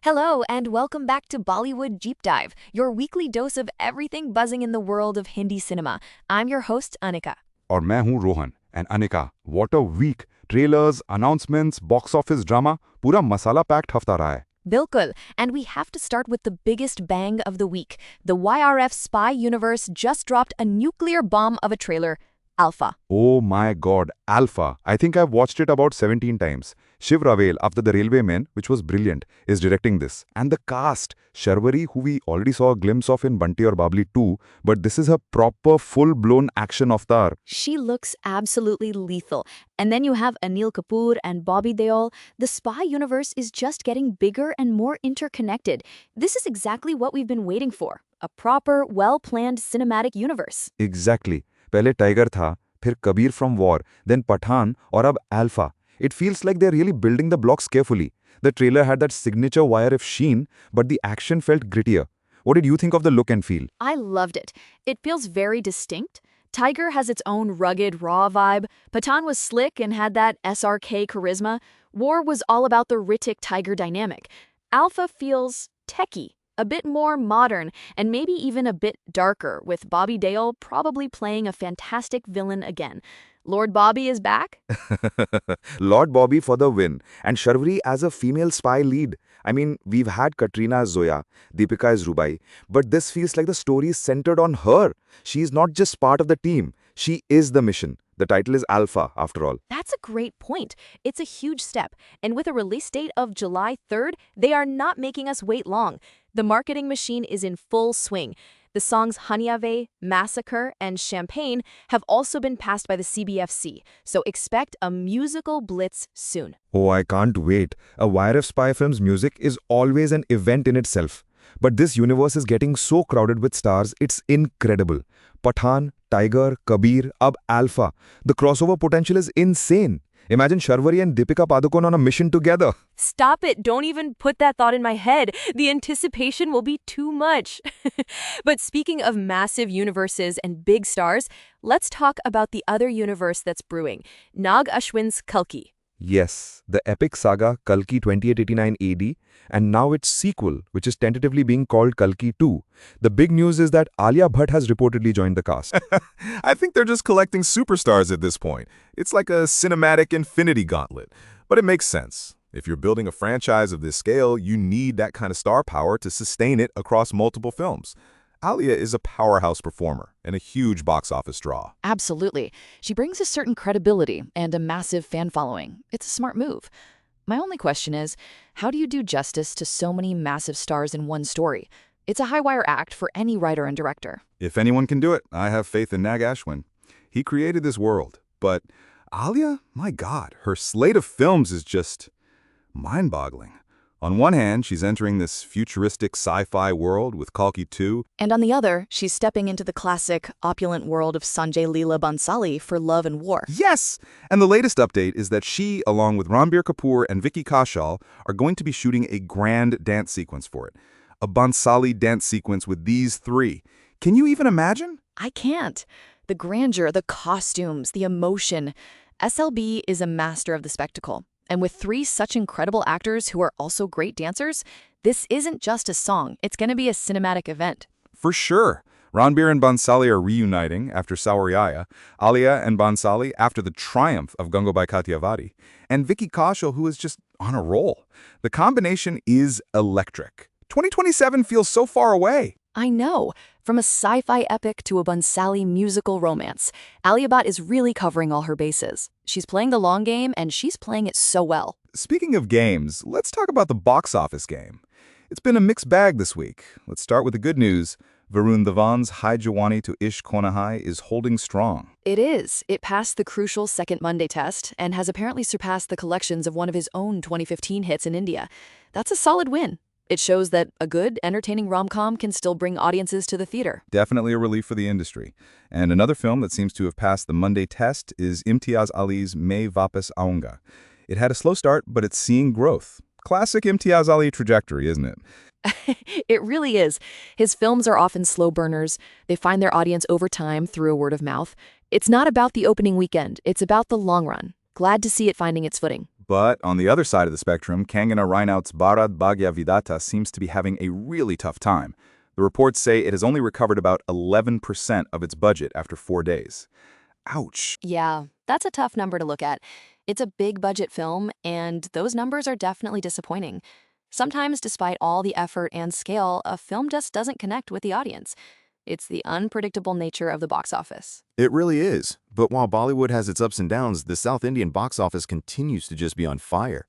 Hello, and welcome back to Bollywood Deep Dive, your weekly dose of everything buzzing in the world of Hindi cinema. I'm your host, Anika. और मैं हूं Rohan and Anika what a week trailers announcements box office drama पूरा masala packed हफ्ता रहा है Bilkul, and we have to start with the biggest bang of the week. The YRF spy universe just dropped a nuclear bomb of a trailer, Alpha. Oh my god Alpha I think I've watched it about 17 times Shiv Ravel after the Railwaymen which was brilliant is directing this and the cast Sharvari who we already saw a glimpse of in Bunty or Babli 2 but this is a proper full-blown action avatar. She looks absolutely lethal. And then you have Anil Kapoor and Bobby Deol. The spy universe is just getting bigger and more interconnected. This is exactly what we've been waiting for. A proper, well-planned cinematic universe. Exactly. पहले Tiger था फिर Kabir from War then Pathaan और अब Alpha It feels like they're really building the blocks carefully. The trailer had that signature YRF sheen, but the action felt grittier. What did you think of the look and feel? I loved it. It feels very distinct. Tiger has its own rugged, raw vibe. Pathan was slick and had that SRK charisma. War was all about the Hrithik Tiger dynamic. Alpha feels techie, a bit more modern, and maybe even a bit darker, with Bobby Deol probably playing a fantastic villain again. Lord Bobby is back? Lord Bobby for the win, and Sharvari as a female spy lead. I mean, we've had Katrina as Zoya, Deepika as Rubai, but this feels like the story is centered on her. She's not just part of the team, she is the mission. The title is Alpha, after all. That's a great point. It's a huge step. And with a release date of July 3rd, they are not making us wait long. The marketing machine is in full swing. The songs Hanyave, Massacre, and Champagne have also been passed by the CBFC, so expect a musical blitz soon. Oh, I can't wait. A YRF spy film's music is always an event in itself. But this universe is getting so crowded with stars, it's incredible. Pathan, Tiger, Kabir, ab Alpha. The crossover potential is insane. Imagine Sharvari and Deepika Padukone on a mission together. Stop it. Don't even put that thought in my head. The anticipation will be too much. But speaking of massive universes and big stars, let's talk about the other universe that's brewing, Nag Ashwin's Kalki. Yes, the epic saga Kalki 2889 AD, and now its sequel, which is tentatively being called Kalki 2. The big news is that Alia Bhatt has reportedly joined the cast. I think they're just collecting superstars at this point. It's like a cinematic infinity gauntlet. But it makes sense. If you're building a franchise of this scale, you need that kind of star power to sustain it across multiple films. Alia is a powerhouse performer and a huge box office draw. Absolutely. She brings a certain credibility and a massive fan following. It's a smart move. My only question is, how do you do justice to so many massive stars in one story? It's a high-wire act for any writer and director. If anyone can do it, I have faith in Nag Ashwin. He created this world. But Alia, my God, her slate of films is just mind-boggling. On one hand, she's entering this futuristic sci-fi world with Kalki 2. And on the other, she's stepping into the classic, opulent world of Sanjay Leela Bhansali for love and war. Yes! And the latest update is that she, along with Ranbir Kapoor and Vicky Kaushal, are going to be shooting a grand dance sequence for it. A Bhansali dance sequence with these three. Can you even imagine? I can't. The grandeur, the costumes, the emotion. SLB is a master of the spectacle. And with three such incredible actors who are also great dancers, this isn't just a song, it's going to be a cinematic event. For sure. Ranbir and Bhansali are reuniting after Sawariyaya, Alia and Bhansali after the triumph of Gangubai Kathiawadi, and Vicky Kaushal, who is just on a roll. The combination is electric. 2027 feels so far away. I know. From a sci-fi epic to a Bhansali musical romance, Alia Bhatt is really covering all her bases. She's playing the long game, and she's playing it so well. Speaking of games, let's talk about the box office game. It's been a mixed bag this week. Let's start with the good news. Varun Dhawan's Hai Jawani to Ishq Hona Hai is holding strong. It is. It passed the crucial second Monday test and has apparently surpassed the collections of one of his own 2015 hits in India. That's a solid win. It shows that a good, entertaining rom-com can still bring audiences to the theater. Definitely a relief for the industry. And another film that seems to have passed the Monday test is Imtiaz Ali's Main Vapas Aunga. It had a slow start, but it's seeing growth. Classic Imtiaz Ali trajectory, isn't it? It really is. His films are often slow burners. They find their audience over time through a word of mouth. It's not about the opening weekend. It's about the long run. Glad to see it finding its footing. But on the other side of the spectrum, Kangana Ranaut's Bharat Bhagya Vidata seems to be having a really tough time. The reports say it has only recovered about 11% of its budget after 4 days. Ouch. Yeah, that's a tough number to look at. It's a big budget film, and those numbers are definitely disappointing. Sometimes, despite all the effort and scale, a film just doesn't connect with the audience. It's the unpredictable nature of the box office. It really is. But while Bollywood has its ups and downs, the South Indian box office continues to just be on fire.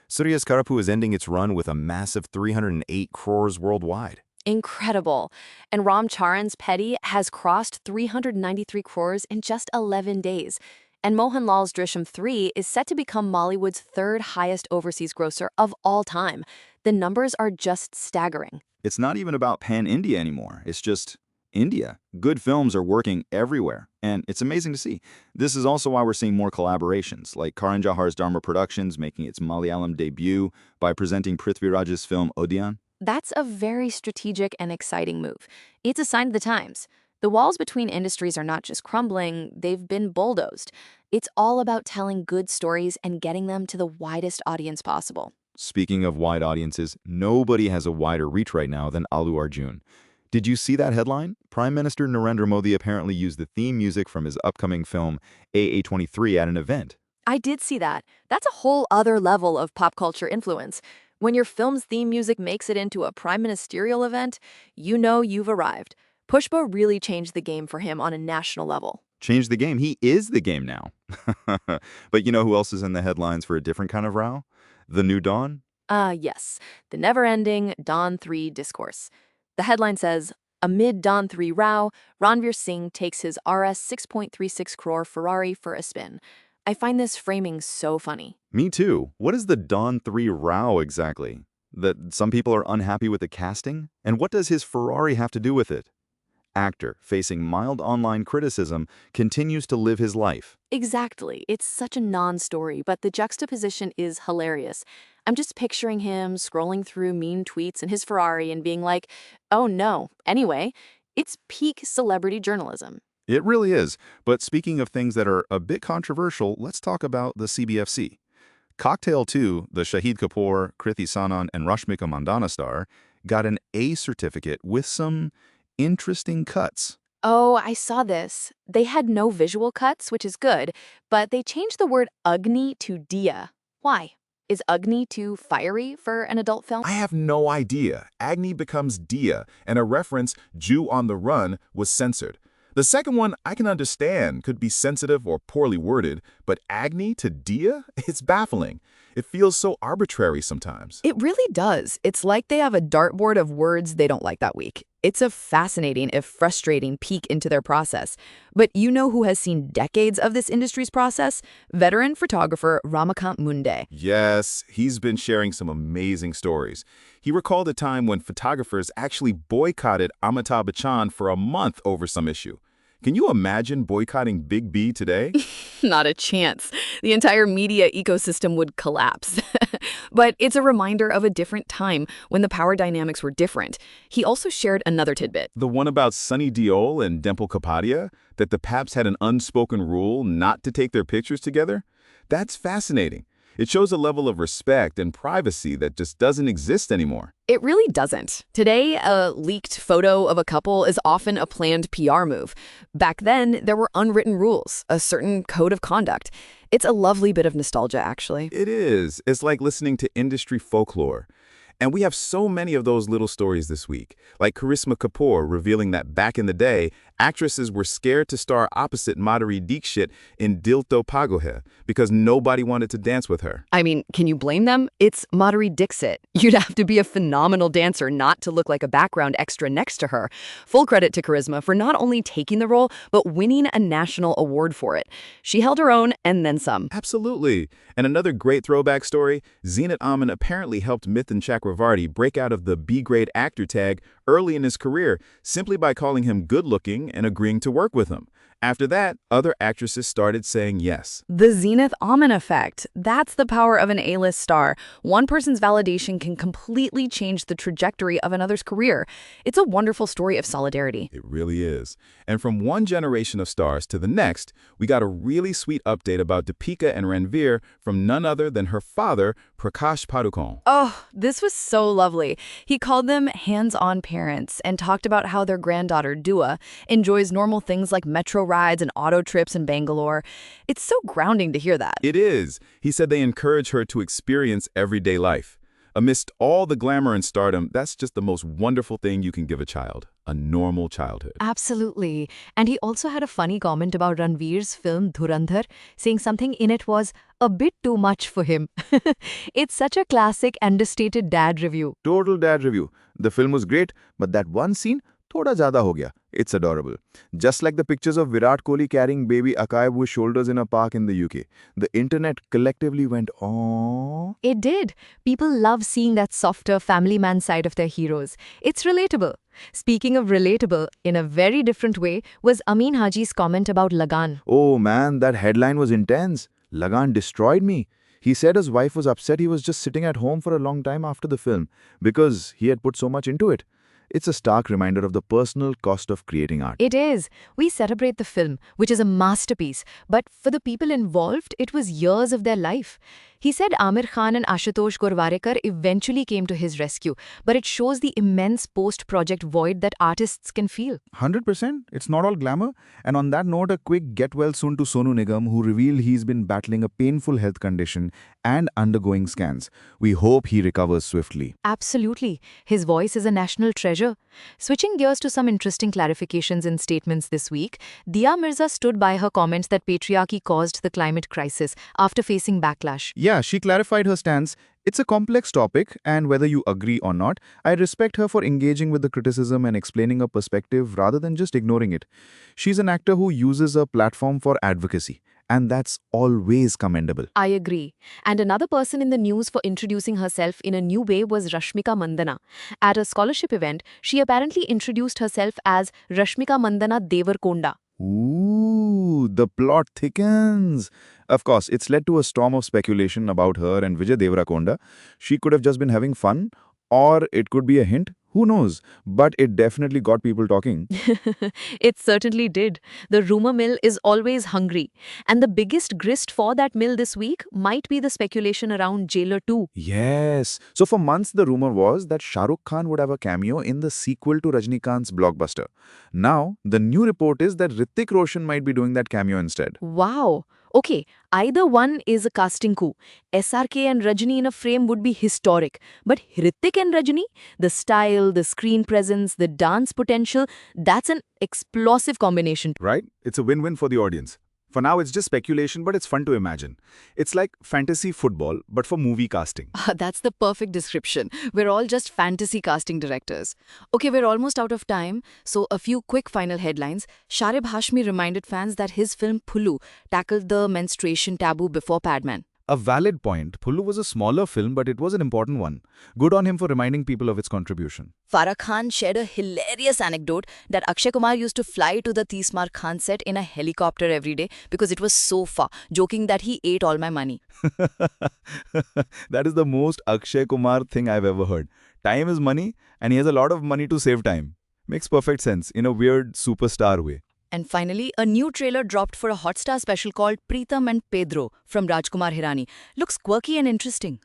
Surya's Karapu is ending its run with a massive 308 crores worldwide. Incredible. And Ram Charan's Petty has crossed 393 crores in just 11 days. And Mohanlal's Drishyam 3 is set to become Mollywood's third highest overseas grosser of all time. The numbers are just staggering. It's not even about pan-India anymore. It's just India. Good films are working everywhere, and it's amazing to see. This is also why we're seeing more collaborations, like Karan Johar's Dharma Productions making its Malayalam debut by presenting Prithviraj's film Odiyan. That's a very strategic and exciting move. It's a sign of the times. The walls between industries are not just crumbling, they've been bulldozed. It's all about telling good stories and getting them to the widest audience possible. Speaking of wide audiences, nobody has a wider reach right now than Allu Arjun. Did you see that headline? Prime Minister Narendra Modi apparently used the theme music from his upcoming film AA23 at an event. I did see that. That's a whole other level of pop culture influence. When your film's theme music makes it into a prime ministerial event, you know you've arrived. Pushpa really changed the game for him on a national level. Changed the game. He is the game now. But you know who else is in the headlines for a different kind of row? The New Dawn? Yes. The never-ending Dawn 3 discourse. The headline says, amid Dawn 3 row, Ranbir Singh takes his Rs 6.36 crore Ferrari for a spin. I find this framing so funny. Me too. What is the Dawn 3 row exactly? That some people are unhappy with the casting? And what does his Ferrari have to do with it? Actor, facing mild online criticism, continues to live his life. Exactly. It's such a non-story, but the juxtaposition is hilarious. I'm just picturing him scrolling through mean tweets in his Ferrari and being like, oh no. Anyway, it's peak celebrity journalism. It really is. But speaking of things that are a bit controversial, let's talk about the CBFC. Cocktail 2, the Shahid Kapoor, Kriti Sanon, and Rashmika Mandanna star, got an A certificate with some interesting cuts. Oh, I saw this. They had no visual cuts, which is good, but they changed the word Agni to Diya. Why? Is Agni too fiery for an adult film? I have no idea. Agni becomes Dia, and a reference, Jew on the Run, was censored. The second one I can understand, could be sensitive or poorly worded, but Agni to Dia? It's baffling. It feels so arbitrary sometimes. It really does. It's like they have a dartboard of words they don't like that week. It's a fascinating, if frustrating, peek into their process. But you know who has seen decades of this industry's process? Veteran photographer Ramakant Munde. Yes, he's been sharing some amazing stories. He recalled a time when photographers actually boycotted Amitabh Bachchan for a month over some issue. Can you imagine boycotting Big B today? Not a chance. The entire media ecosystem would collapse. But it's a reminder of a different time when the power dynamics were different. He also shared another tidbit. The one about Sunny Deol and Dimple Kapadia, that the Paps had an unspoken rule not to take their pictures together? That's fascinating. It shows a level of respect and privacy that just doesn't exist anymore. It really doesn't. Today, a leaked photo of a couple is often a planned PR move. Back then, there were unwritten rules, a certain code of conduct. It's a lovely bit of nostalgia, actually. It is. It's like listening to industry folklore. And we have so many of those little stories this week, like Karisma Kapoor revealing that back in the day, actresses were scared to star opposite Madhuri Dixit in Dil To Pago Hai because nobody wanted to dance with her. I mean, can you blame them? It's Madhuri Dixit. You'd have to be a phenomenal dancer not to look like a background extra next to her. Full credit to Karisma for not only taking the role, but winning a national award for it. She held her own and then some. Absolutely. And another great throwback story, Zenat Aman apparently helped Mithun Chakravarti break out of the B-grade actor tag early in his career simply by calling him good-looking and agreeing to work with him. After that, other actresses started saying yes. The Zenith Amen effect. That's the power of an A-list star. One person's validation can completely change the trajectory of another's career. It's a wonderful story of solidarity. It really is. And from one generation of stars to the next, we got a really sweet update about Deepika and Ranbir from none other than her father, Prakash Padukone. Oh, this was so lovely. He called them hands-on parents and talked about how their granddaughter, Dua, enjoys normal things like metro rides and auto trips in Bangalore. It's so grounding to hear that. It is. He said they encourage her to experience everyday life. Amidst all the glamour and stardom, that's just the most wonderful thing you can give a child, a normal childhood. Absolutely. And he also had a funny comment about Ranveer's film Dhurandhar, saying something in it was a bit too much for him. It's such a classic understated dad review. Total dad review. The film was great, but that one scene, thoda zyada ho gaya. It's adorable. Just like the pictures of Virat Kohli carrying baby Akai with shoulders in a park in the UK. The internet collectively went, aww. It did. People love seeing that softer family man side of their heroes. It's relatable. Speaking of relatable, in a very different way, was Amin Haji's comment about Lagan. Oh man, that headline was intense. Lagan destroyed me. He said his wife was upset he was just sitting at home for a long time after the film because he had put so much into it. It's a stark reminder of the personal cost of creating art. It is. We celebrate the film, which is a masterpiece, but for the people involved, it was years of their life. He said Amir Khan and Ashutosh Gorwarekar eventually came to his rescue, but it shows the immense post-project void that artists can feel. 100%. It's not all glamour. And on that note, a quick get well soon to Sonu Nigam, who revealed he's been battling a painful health condition and undergoing scans. We hope he recovers swiftly. Absolutely. His voice is a national treasure. Switching gears to some interesting clarifications and statements this week, Dia Mirza stood by her comments that patriarchy caused the climate crisis after facing backlash. Yeah, she clarified her stance. It's a complex topic, and whether you agree or not, I respect her for engaging with the criticism and explaining her perspective rather than just ignoring it. She's an actor who uses a platform for advocacy, and that's always commendable. I agree. And another person in the news for introducing herself in a new way was Rashmika Mandana. At a scholarship event, she apparently introduced herself as Rashmika Mandana Devarkonda. Ooh, the plot thickens. Of course, it's led to a storm of speculation about her and Vijay Deverakonda. She could have just been having fun, or it could be a hint. Who knows? But it definitely got people talking. It certainly did. The rumor mill is always hungry. And the biggest grist for that mill this week might be the speculation around Jailer 2. Yes. So for months, the rumor was that Shah Rukh Khan would have a cameo in the sequel to Rajnikant's blockbuster. Now, the new report is that Hrithik Roshan might be doing that cameo instead. Wow. Okay, either one is a casting coup. SRK and Rajni in a frame would be historic. But Hrithik and Rajni, the style, the screen presence, the dance potential, that's an explosive combination. Right? It's a win-win for the audience. For now, it's just speculation, but it's fun to imagine. It's like fantasy football, but for movie casting. That's the perfect description. We're all just fantasy casting directors. Okay, we're almost out of time, so a few quick final headlines. Sharib Hashmi reminded fans that his film Phulu tackled the menstruation taboo before Padman. A valid point. Phulu was a smaller film, but it was an important one. Good on him for reminding people of its contribution. Farah Khan shared a hilarious anecdote that Akshay Kumar used to fly to the Tismar Khan set in a helicopter every day because it was so far, joking that he ate all my money. That is the most Akshay Kumar thing I've ever heard. Time is money, and he has a lot of money to save time. Makes perfect sense in a weird superstar way. And finally, a new trailer dropped for a Hotstar special called Preetham and Pedro from Rajkumar Hirani. Looks quirky and interesting.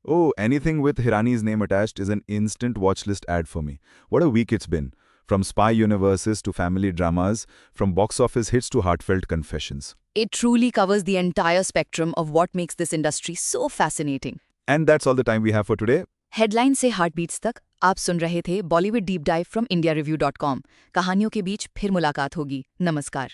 Oh, anything with Hirani's name attached is an instant watchlist ad for me. What a week it's been. From spy universes to family dramas, from box office hits to heartfelt confessions. It truly covers the entire spectrum of what makes this industry so fascinating. And that's all the time we have for today. Headline से heartbeats तक आप सुन रहे थे Bollywood deep dive from indiareview.com। कहानियों के बीच फिर मुलाकात होगी। नमस्कार।